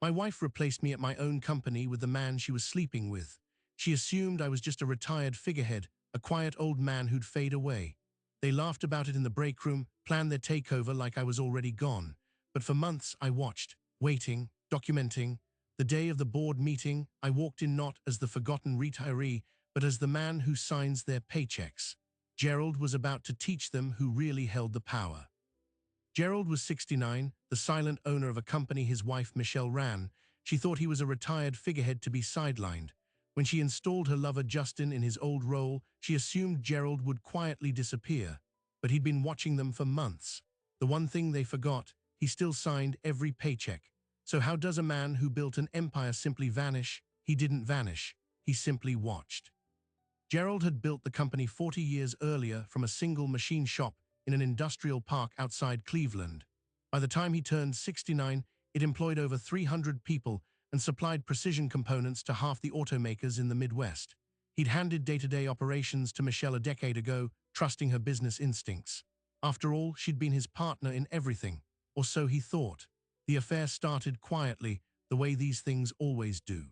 My wife replaced me at my own company with the man she was sleeping with. She assumed I was just a retired figurehead, a quiet old man who'd fade away. They laughed about it in the break room, planned their takeover like I was already gone. But for months I watched, waiting, documenting. The day of the board meeting, I walked in not as the forgotten retiree, but as the man who signs their paychecks. Gerald was about to teach them who really held the power. Gerald was 69, the silent owner of a company his wife Michelle ran. She thought he was a retired figurehead to be sidelined. When she installed her lover Justin in his old role, she assumed Gerald would quietly disappear. But he'd been watching them for months. The one thing they forgot, he still signed every paycheck. So how does a man who built an empire simply vanish? He didn't vanish. He simply watched. Gerald had built the company 40 years earlier from a single machine shop in an industrial park outside Cleveland. By the time he turned 69, it employed over 300 people and supplied precision components to half the automakers in the Midwest. He'd handed day-to-day operations to Michelle a decade ago, trusting her business instincts. After all, she'd been his partner in everything, or so he thought. The affair started quietly, the way these things always do.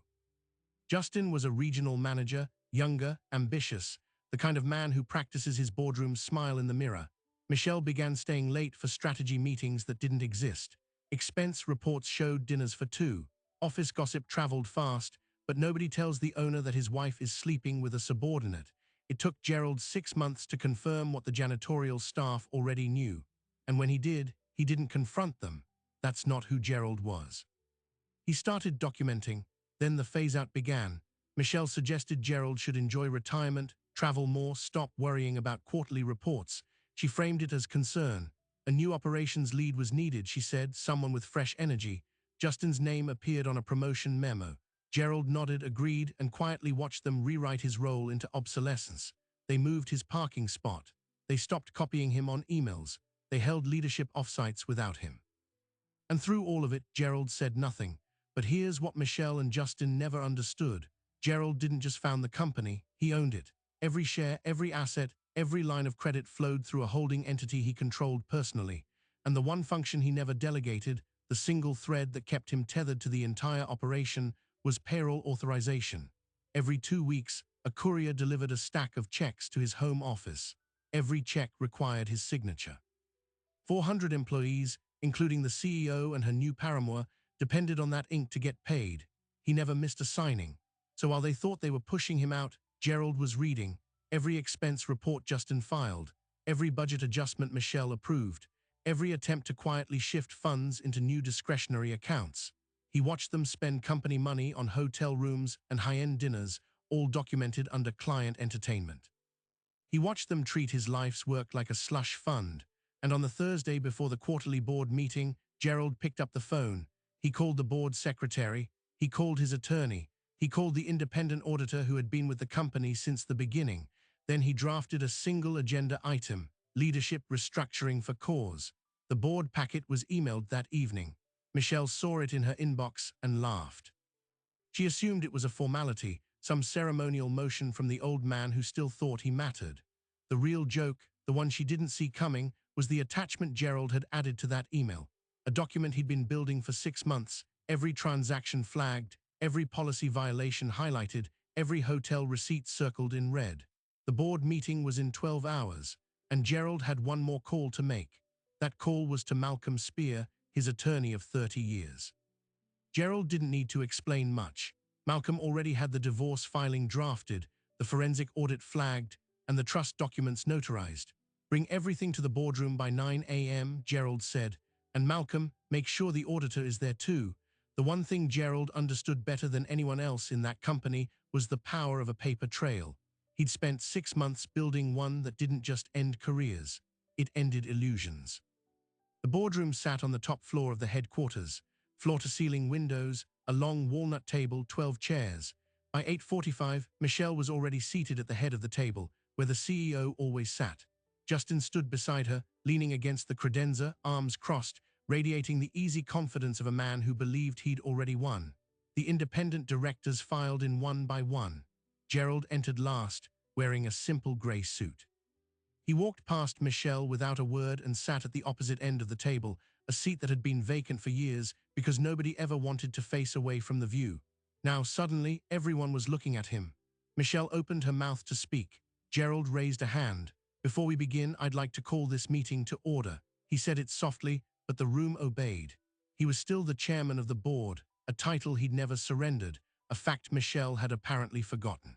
Justin was a regional manager, younger, ambitious, the kind of man who practices his boardroom smile in the mirror. Michelle began staying late for strategy meetings that didn't exist. Expense reports showed dinners for two. Office gossip traveled fast, but nobody tells the owner that his wife is sleeping with a subordinate. It took Gerald 6 months to confirm what the janitorial staff already knew. And when he did, he didn't confront them. That's not who Gerald was. He started documenting, then the phase-out began. Michelle suggested Gerald should enjoy retirement, travel more, stop worrying about quarterly reports. She framed it as concern. A new operations lead was needed, she said, someone with fresh energy. Justin's name appeared on a promotion memo. Gerald nodded, agreed, and quietly watched them rewrite his role into obsolescence. They moved his parking spot. They stopped copying him on emails. They held leadership offsites without him. And through all of it, Gerald said nothing. But here's what Michelle and Justin never understood. Gerald didn't just found the company, he owned it. Every share, every asset, every line of credit flowed through a holding entity he controlled personally. And the one function he never delegated, the single thread that kept him tethered to the entire operation, was payroll authorization. Every 2 weeks, a courier delivered a stack of checks to his home office. Every check required his signature. 400 employees, including the CEO and her new paramour, depended on that ink to get paid. He never missed a signing. So while they thought they were pushing him out, Gerald was reading. Every expense report Justin filed, every budget adjustment Michelle approved, every attempt to quietly shift funds into new discretionary accounts. He watched them spend company money on hotel rooms and high-end dinners, all documented under client entertainment. He watched them treat his life's work like a slush fund, and on the Thursday before the quarterly board meeting, Gerald picked up the phone. He called the board secretary, he called his attorney, he called the independent auditor who had been with the company since the beginning. Then he drafted a single agenda item, leadership restructuring for cause. The board packet was emailed that evening. Michelle saw it in her inbox and laughed. She assumed it was a formality, some ceremonial motion from the old man who still thought he mattered. The real joke, the one she didn't see coming, was the attachment Gerald had added to that email. A document he'd been building for 6 months, every transaction flagged, every policy violation highlighted, every hotel receipt circled in red. The board meeting was in 12 hours, and Gerald had one more call to make. That call was to Malcolm Spear, his attorney of 30 years. Gerald didn't need to explain much. Malcolm already had the divorce filing drafted, the forensic audit flagged, and the trust documents notarized. Bring everything to the boardroom by 9 a.m., Gerald said, and Malcolm, make sure the auditor is there too. The one thing Gerald understood better than anyone else in that company was the power of a paper trail. He'd spent 6 months building one that didn't just end careers, it ended illusions. The boardroom sat on the top floor of the headquarters, floor-to-ceiling windows, a long walnut table, 12 chairs. By 8:45, Michelle was already seated at the head of the table, where the CEO always sat. Justin stood beside her, leaning against the credenza, arms crossed, radiating the easy confidence of a man who believed he'd already won. The independent directors filed in one by one. Gerald entered last, wearing a simple gray suit. He walked past Michelle without a word and sat at the opposite end of the table, a seat that had been vacant for years because nobody ever wanted to face away from the view. Now, suddenly, everyone was looking at him. Michelle opened her mouth to speak. Gerald raised a hand. "Before we begin, I'd like to call this meeting to order." He said it softly, but the room obeyed. He was still the chairman of the board, a title he'd never surrendered, a fact Michelle had apparently forgotten.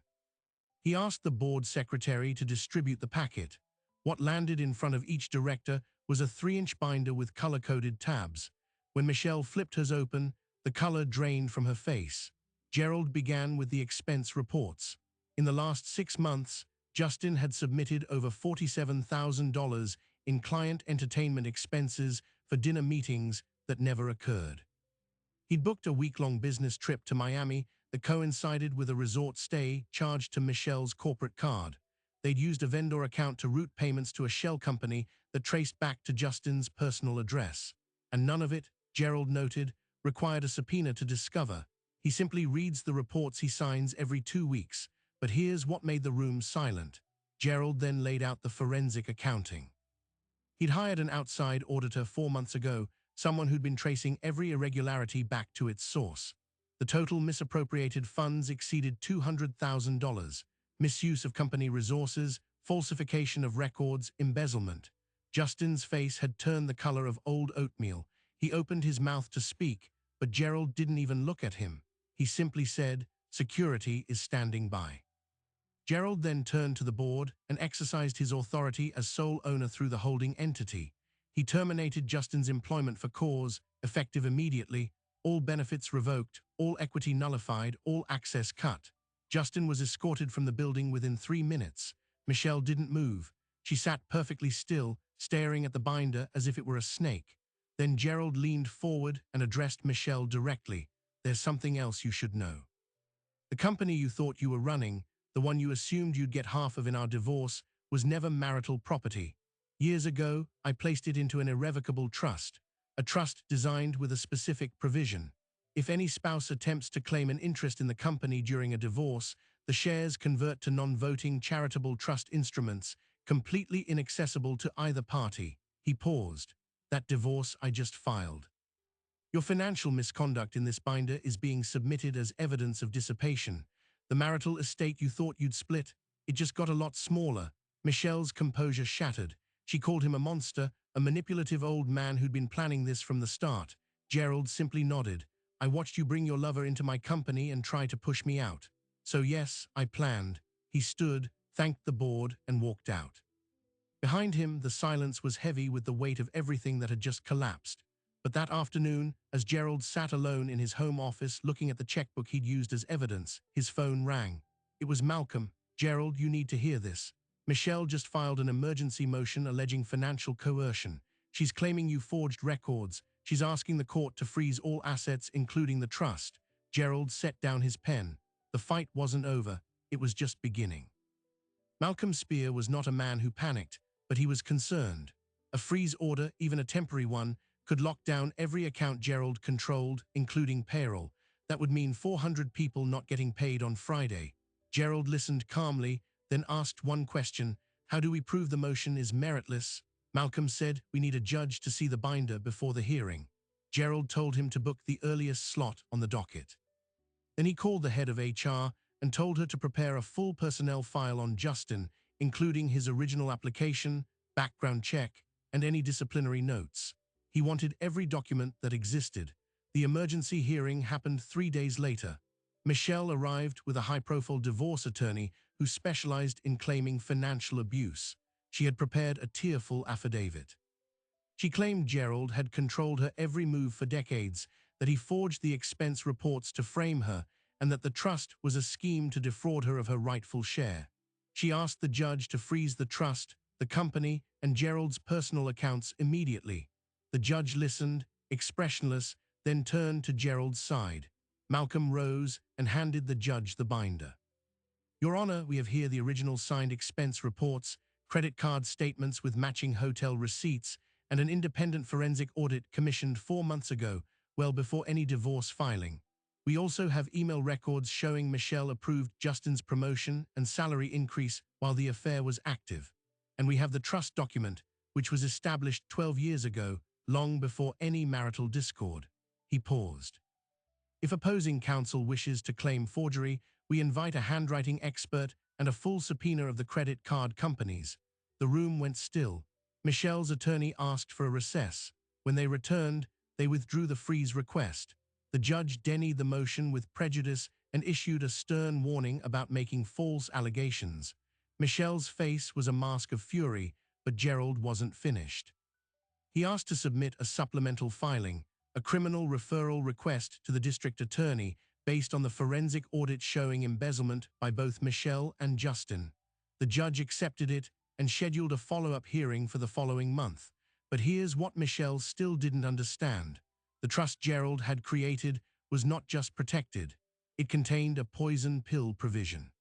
He asked the board secretary to distribute the packet. What landed in front of each director was a 3-inch binder with color-coded tabs. When Michelle flipped hers open, the color drained from her face. Gerald began with the expense reports. In the last 6 months, Justin had submitted over $47,000 in client entertainment expenses for dinner meetings that never occurred. He'd booked a week-long business trip to Miami that coincided with a resort stay charged to Michelle's corporate card. They'd used a vendor account to route payments to a shell company that traced back to Justin's personal address. And none of it, Gerald noted, required a subpoena to discover. He simply reads the reports he signs every 2 weeks. But here's what made the room silent. Gerald then laid out the forensic accounting. He'd hired an outside auditor 4 months ago, someone who'd been tracing every irregularity back to its source. The total misappropriated funds exceeded $200,000. Misuse of company resources, falsification of records, embezzlement. Justin's face had turned the color of old oatmeal. He opened his mouth to speak, but Gerald didn't even look at him. He simply said, "Security is standing by." Gerald then turned to the board and exercised his authority as sole owner through the holding entity. He terminated Justin's employment for cause, effective immediately, all benefits revoked, all equity nullified, all access cut. Justin was escorted from the building within 3 minutes. Michelle didn't move. She sat perfectly still, staring at the binder as if it were a snake. Then Gerald leaned forward and addressed Michelle directly. "There's something else you should know. The company you thought you were running, the one you assumed you'd get half of in our divorce, was never marital property. Years ago, I placed it into an irrevocable trust, a trust designed with a specific provision. If any spouse attempts to claim an interest in the company during a divorce, the shares convert to non-voting charitable trust instruments, completely inaccessible to either party." He paused. "That divorce I just filed. Your financial misconduct in this binder is being submitted as evidence of dissipation. The marital estate you thought you'd split, it just got a lot smaller." Michelle's composure shattered. She called him a monster, a manipulative old man who'd been planning this from the start. Gerald simply nodded. "I watched you bring your lover into my company and try to push me out. So yes, I planned." He stood, thanked the board, and walked out. Behind him, the silence was heavy with the weight of everything that had just collapsed. But that afternoon, as Gerald sat alone in his home office looking at the checkbook he'd used as evidence, his phone rang. It was Malcolm. "Gerald, you need to hear this. Michelle just filed an emergency motion alleging financial coercion. She's claiming you forged records. She's asking the court to freeze all assets, including the trust." Gerald set down his pen. The fight wasn't over. It was just beginning. Malcolm Spear was not a man who panicked, but he was concerned. A freeze order, even a temporary one, could lock down every account Gerald controlled, including payroll. That would mean 400 people not getting paid on Friday. Gerald listened calmly, then asked one question: "How do we prove the motion is meritless?" Malcolm said, "We need a judge to see the binder before the hearing." Gerald told him to book the earliest slot on the docket. Then he called the head of HR and told her to prepare a full personnel file on Justin, including his original application, background check, and any disciplinary notes. He wanted every document that existed. The emergency hearing happened 3 days later. Michelle arrived with a high-profile divorce attorney who specialized in claiming financial abuse. She had prepared a tearful affidavit. She claimed Gerald had controlled her every move for decades, that he forged the expense reports to frame her, and that the trust was a scheme to defraud her of her rightful share. She asked the judge to freeze the trust, the company, and Gerald's personal accounts immediately. The judge listened, expressionless, then turned to Gerald's side. Malcolm rose and handed the judge the binder. "Your Honor, we have here the original signed expense reports, credit card statements with matching hotel receipts, and an independent forensic audit commissioned 4 months ago, well before any divorce filing. We also have email records showing Michelle approved Justin's promotion and salary increase while the affair was active. And we have the trust document, which was established 12 years ago, long before any marital discord. He paused. If opposing counsel wishes to claim forgery, we invite a handwriting expert and a full subpoena of the credit card companies. The room went still. Michelle's attorney asked for a recess. When they returned, they withdrew the freeze request. The judge denied the motion with prejudice and issued a stern warning about making false allegations. Michelle's face was a mask of fury, but Gerald wasn't finished. He asked to submit a supplemental filing, a criminal referral request to the district attorney based on the forensic audit showing embezzlement by both Michelle and Justin. The judge accepted it and scheduled a follow-up hearing for the following month. But here's what Michelle still didn't understand. The trust Gerald had created was not just protected. It contained a poison pill provision.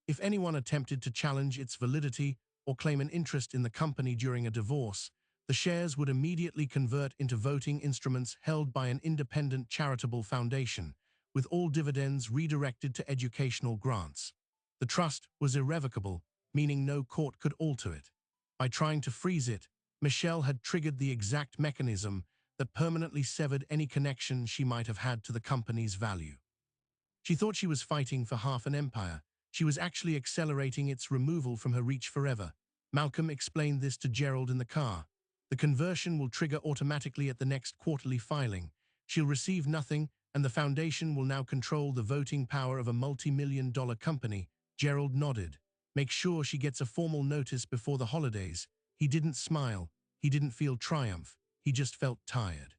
If anyone attempted to challenge its validity or claim an interest in the company during a divorce, the shares would immediately convert into voting instruments held by an independent charitable foundation, with all dividends redirected to educational grants. The trust was irrevocable, meaning no court could alter it. By trying to freeze it, Michelle had triggered the exact mechanism that permanently severed any connection she might have had to the company's value. She thought she was fighting for half an empire. She was actually accelerating its removal from her reach forever. Malcolm explained this to Gerald in the car. The conversion will trigger automatically at the next quarterly filing. She'll receive nothing, and the foundation will now control the voting power of a multi-million-dollar company. Gerald nodded. Make sure she gets a formal notice before the holidays. He didn't smile. He didn't feel triumph. He just felt tired.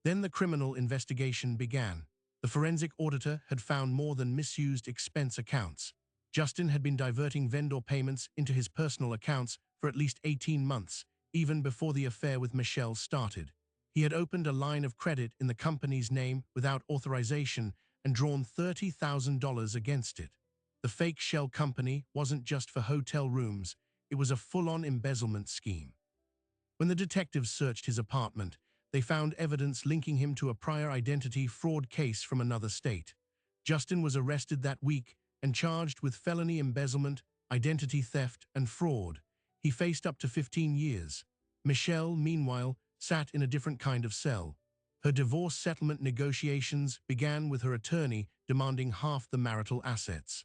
Then the criminal investigation began. The forensic auditor had found more than misused expense accounts. Justin had been diverting vendor payments into his personal accounts for at least 18 months, even before the affair with Michelle started. He had opened a line of credit in the company's name without authorization and drawn $30,000 against it. The fake shell company wasn't just for hotel rooms, it was a full-on embezzlement scheme. When the detectives searched his apartment, they found evidence linking him to a prior identity fraud case from another state. Justin was arrested that week and charged with felony embezzlement, identity theft, and fraud. He faced up to 15 years. Michelle, meanwhile, sat in a different kind of cell. Her divorce settlement negotiations began with her attorney demanding half the marital assets.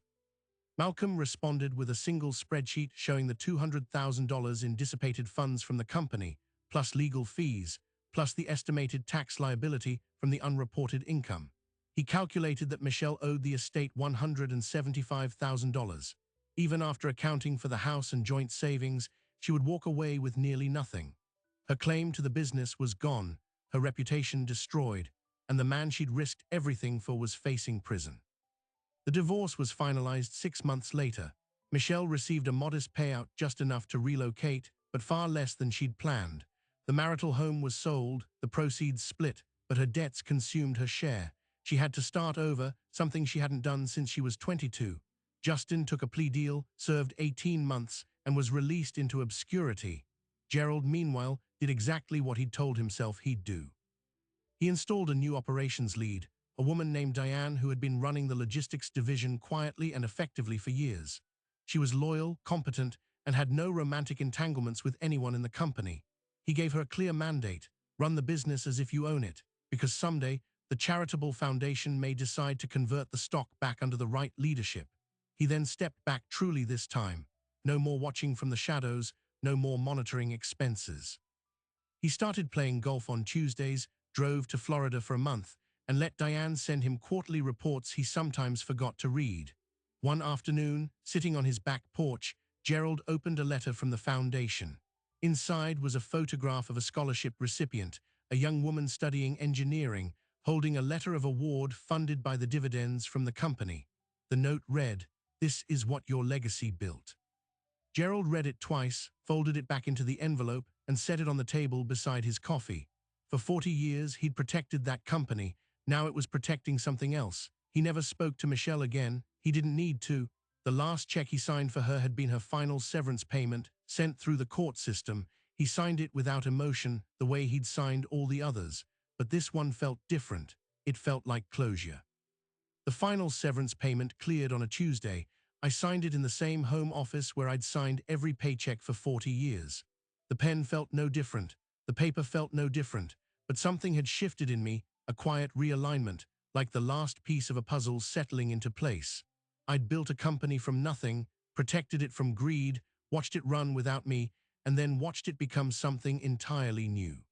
Malcolm responded with a single spreadsheet showing the $200,000 in dissipated funds from the company, plus legal fees, plus the estimated tax liability from the unreported income. He calculated that Michelle owed the estate $175,000. Even after accounting for the house and joint savings, she would walk away with nearly nothing. Her claim to the business was gone, her reputation destroyed, and the man she'd risked everything for was facing prison. The divorce was finalized 6 months later. Michelle received a modest payout, just enough to relocate, but far less than she'd planned. The marital home was sold, the proceeds split, but her debts consumed her share. She had to start over, something she hadn't done since she was 22. Justin took a plea deal, served 18 months, and was released into obscurity. Gerald, meanwhile, did exactly what he'd told himself he'd do. He installed a new operations lead, a woman named Diane who had been running the logistics division quietly and effectively for years. She was loyal, competent, and had no romantic entanglements with anyone in the company. He gave her a clear mandate: run the business as if you own it, because someday the charitable foundation may decide to convert the stock back under the right leadership. He then stepped back truly this time. No more watching from the shadows, no more monitoring expenses. He started playing golf on Tuesdays, drove to Florida for a month, and let Diane send him quarterly reports he sometimes forgot to read. One afternoon, sitting on his back porch, Gerald opened a letter from the foundation. Inside was a photograph of a scholarship recipient, a young woman studying engineering, holding a letter of award funded by the dividends from the company. The note read, "This is what your legacy built." Gerald read it twice, folded it back into the envelope, and set it on the table beside his coffee. For 40 years, he'd protected that company. Now it was protecting something else. He never spoke to Michelle again. He didn't need to. The last check he signed for her had been her final severance payment, sent through the court system. He signed it without emotion, the way he'd signed all the others. But this one felt different. It felt like closure. The final severance payment cleared on a Tuesday. I signed it in the same home office where I'd signed every paycheck for 40 years. The pen felt no different. The paper felt no different, but something had shifted in me, a quiet realignment, like the last piece of a puzzle settling into place. I'd built a company from nothing, protected it from greed, watched it run without me, and then watched it become something entirely new.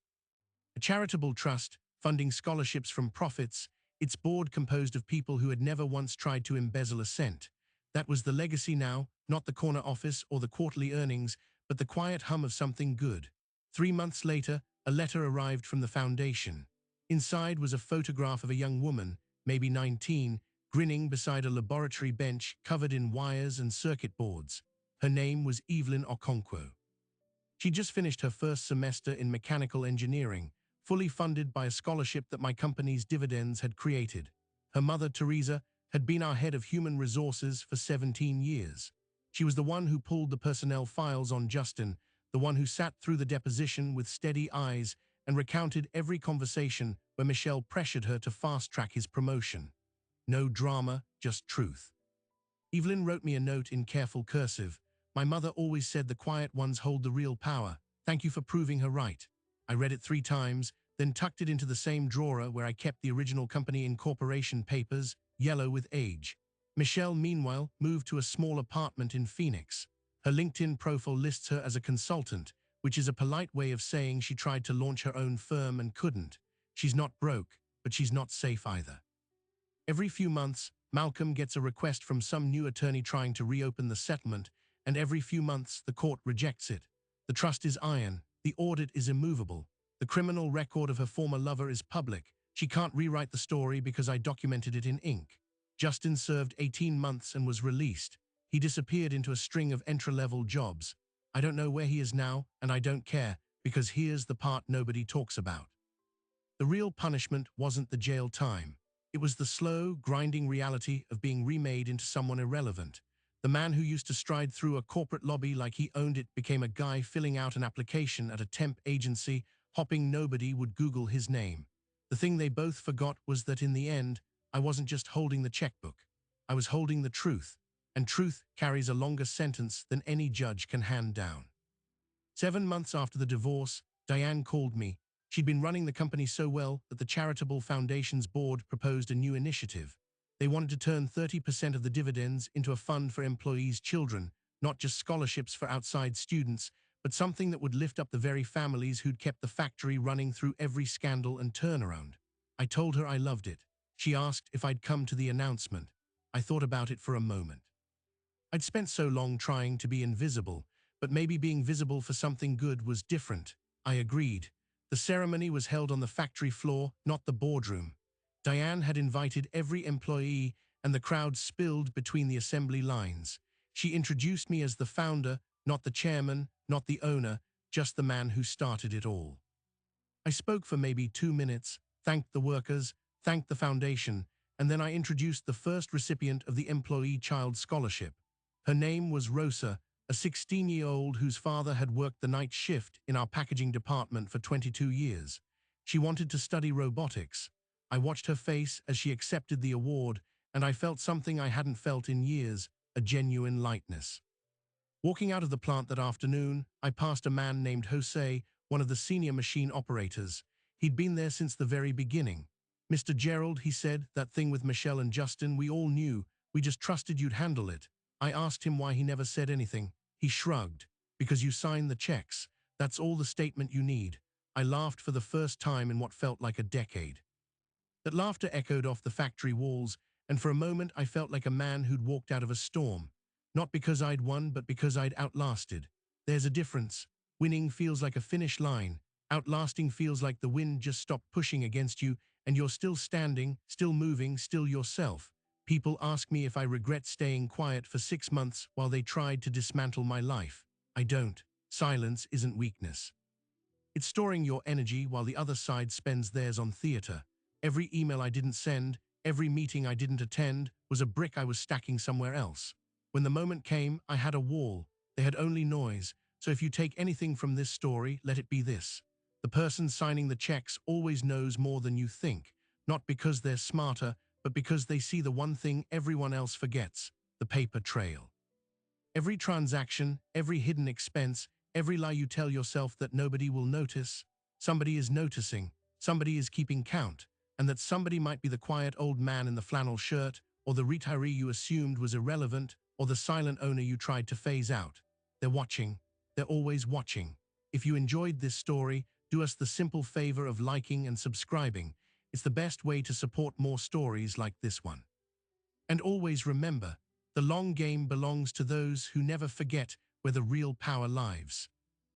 A charitable trust, funding scholarships from profits, its board composed of people who had never once tried to embezzle a cent. That was the legacy now, not the corner office or the quarterly earnings, but the quiet hum of something good. 3 months later, a letter arrived from the foundation. Inside was a photograph of a young woman, maybe 19, grinning beside a laboratory bench covered in wires and circuit boards. Her name was Evelyn Okonkwo. She just finished her first semester in mechanical engineering, fully funded by a scholarship that my company's dividends had created. Her mother, Teresa, had been our head of human resources for 17 years. She was the one who pulled the personnel files on Justin, the one who sat through the deposition with steady eyes and recounted every conversation where Michelle pressured her to fast-track his promotion. No drama, just truth. Evelyn wrote me a note in careful cursive. My mother always said the quiet ones hold the real power. Thank you for proving her right. I read it 3 times, then tucked it into the same drawer where I kept the original company incorporation papers, yellow with age. Michelle, meanwhile, moved to a small apartment in Phoenix. Her LinkedIn profile lists her as a consultant, which is a polite way of saying she tried to launch her own firm and couldn't. She's not broke, but she's not safe either. Every few months, Malcolm gets a request from some new attorney trying to reopen the settlement, and every few months the court rejects it. The trust is iron, the audit is immovable. The criminal record of her former lover is public. She can't rewrite the story because I documented it in ink. Justin served 18 months and was released. He disappeared into a string of entry-level jobs. I don't know where he is now, and I don't care, because here's the part nobody talks about. The real punishment wasn't the jail time. It was the slow, grinding reality of being remade into someone irrelevant. The man who used to stride through a corporate lobby like he owned it became a guy filling out an application at a temp agency, hoping nobody would Google his name. The thing they both forgot was that in the end, I wasn't just holding the checkbook. I was holding the truth, and truth carries a longer sentence than any judge can hand down. 7 months after the divorce, Diane called me. She'd been running the company so well that the charitable foundation's board proposed a new initiative. They wanted to turn 30% of the dividends into a fund for employees' children, not just scholarships for outside students, but something that would lift up the very families who'd kept the factory running through every scandal and turnaround. I told her I loved it. She asked if I'd come to the announcement. I thought about it for a moment. I'd spent so long trying to be invisible, but maybe being visible for something good was different. I agreed. The ceremony was held on the factory floor, not the boardroom. Diane had invited every employee, and the crowd spilled between the assembly lines. She introduced me as the founder, not the chairman, not the owner, just the man who started it all. I spoke for maybe 2 minutes, thanked the workers, thanked the foundation, and then I introduced the first recipient of the Employee Child Scholarship. Her name was Rosa, a 16-year-old whose father had worked the night shift in our packaging department for 22 years. She wanted to study robotics. I watched her face as she accepted the award, and I felt something I hadn't felt in years, a genuine lightness. Walking out of the plant that afternoon, I passed a man named Jose, one of the senior machine operators. He'd been there since the very beginning. "Mr. Gerald," he said, "that thing with Michelle and Justin, we all knew. We just trusted you'd handle it." I asked him why he never said anything. He shrugged. "Because you signed the checks. That's all the statement you need." I laughed for the first time in what felt like a decade. That laughter echoed off the factory walls, and for a moment I felt like a man who'd walked out of a storm. Not because I'd won, but because I'd outlasted. There's a difference. Winning feels like a finish line. Outlasting feels like the wind just stopped pushing against you, and you're still standing, still moving, still yourself. People ask me if I regret staying quiet for 6 months while they tried to dismantle my life. I don't. Silence isn't weakness. It's storing your energy while the other side spends theirs on theater. Every email I didn't send, every meeting I didn't attend, was a brick I was stacking somewhere else. When the moment came, I had a wall. They had only noise. So if you take anything from this story, let it be this. The person signing the checks always knows more than you think, not because they're smarter, but because they see the one thing everyone else forgets, the paper trail. Every transaction, every hidden expense, every lie you tell yourself that nobody will notice. somebody is noticing, somebody is keeping count, and that somebody might be the quiet old man in the flannel shirt, or the retiree you assumed was irrelevant, or the silent owner you tried to phase out. They're watching. They're always watching. If you enjoyed this story, do us the simple favor of liking and subscribing. It's the best way to support more stories like this one. And always remember, the long game belongs to those who never forget where the real power lies.